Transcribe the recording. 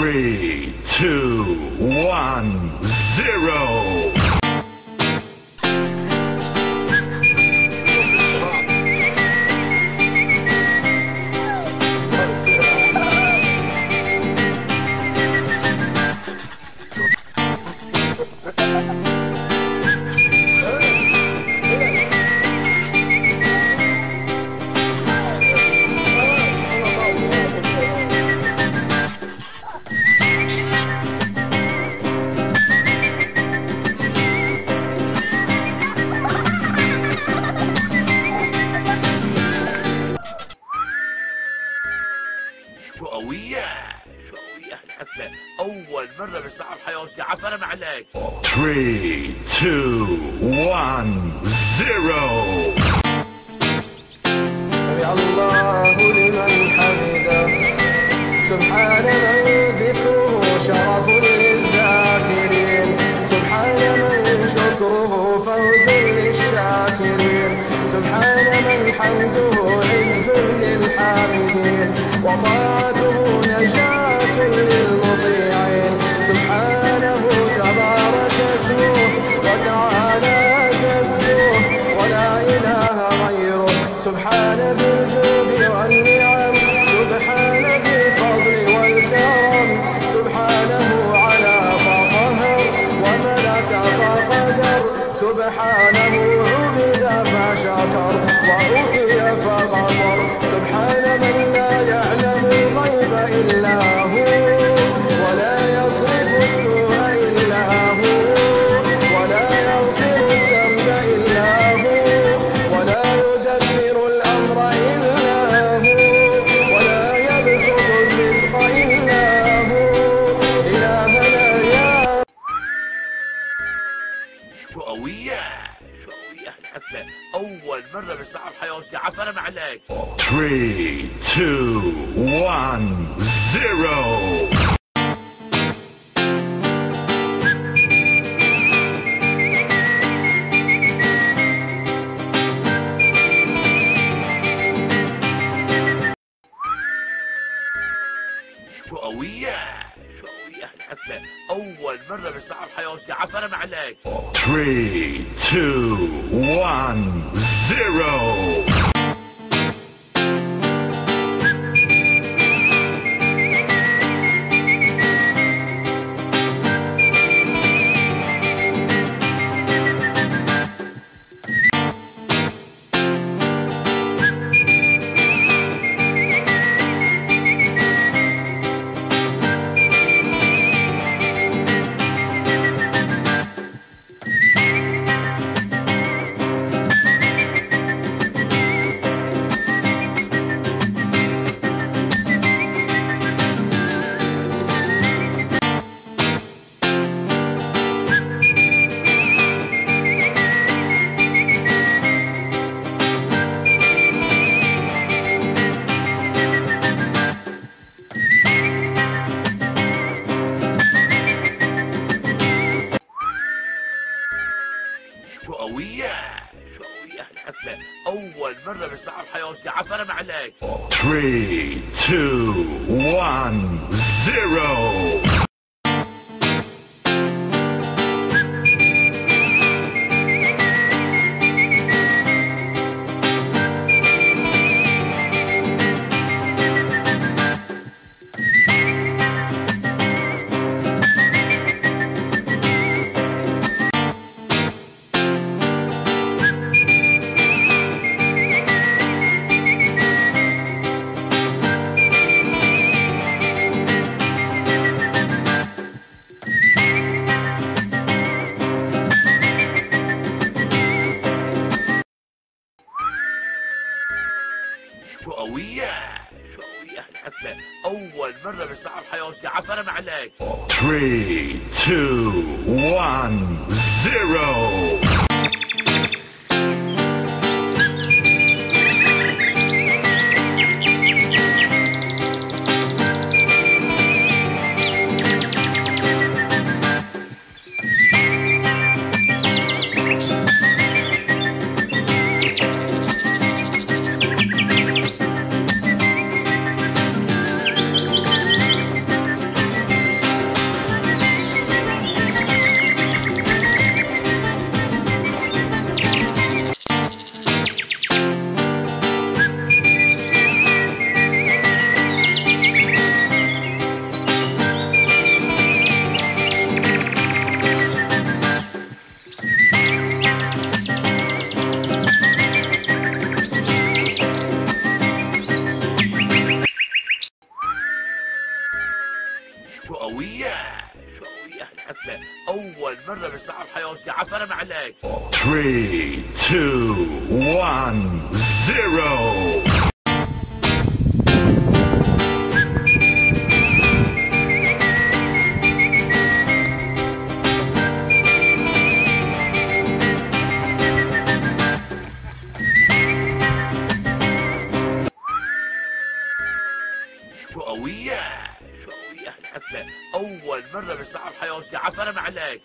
3, 2, 1, 0. شقوية الحفلة أول مرة بسمعها بحياتي. عفرة معلك. 3, 2, 1, 0. سمع الله لمن حمده سبحان من ذكره شرف للذاكرين سبحان من شكره فوز للشاكرين سبحان من حمده عز للحامدين وطاعته نجاة للمطيعين سبحانه تبارك اسمه وتعالى جده ولا إله غيره سبحان ذي الجود والنعم سبحان ذي الفضل والكرم سبحانه على فقهر وملك فقدر سبحانه عبد فشكر وعصي فغفر سبحان من لا يعلم الغيب إلا هو ولا يصرف السوء إلا هو ولا يغفر الذنب إلا هو ولا يدبر الأمر إلا هو ولا يبسط الرزق إلا هو إلهنا يا شقوية الحفلة أول مرة بسمعها بحياتي. عفرة معلك. 3, 2, 1, 0. شقوية الحفلة أول مرة بسمعها بحياتي. عفرة معلك. 3, 2, 1, 0. شقوية الحفلة أول مرة بسمعها بحياتي. عفرة معلك. 3, 2, 1, 0. شقوية الحفلة أول مرة بسمعها بحياتي. عفرة معلك. 3, 2, 1, 0. أول مرة بسمعها بحياتي، عفرم عليك. 3, 2, 1, 0. شو قوية، شو قوية الحفلة، أول مرة بسمعها بحياتي، عفرم عليك.